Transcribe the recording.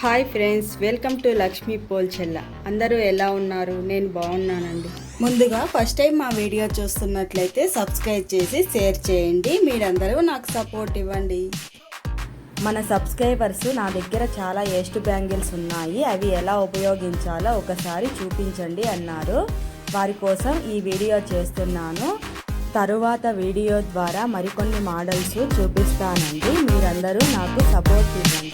Hi friends, welcome to Lakshmi Polchella. అందరూ ఎలా ఉన్నారు? నేను బాగున్నానండి. ముందుగా ఫస్ట్ టైం మా వీడియో చూస్తున్నట్లయితే సబ్స్క్రైబ్ చేసి షేర్ చేయండి. మీరందరూ నాకు సపోర్ట్ ఇవ్వండి. మన సబ్స్క్రైబర్స్ నా దగ్గర చాలా వేస్ట్ బ్యాంగిల్స్ ఉన్నాయి, అవి ఎలా ఉపయోగించాలో ఒకసారి చూపించండి అన్నారు. వారి కోసం ఈ వీడియో చేస్తున్నాను. తరువాత వీడియో ద్వారా మరికొన్ని మోడల్స్ చూపిస్తానండి. మీరందరూ నాకు సపోర్ట్ ఇవ్వండి.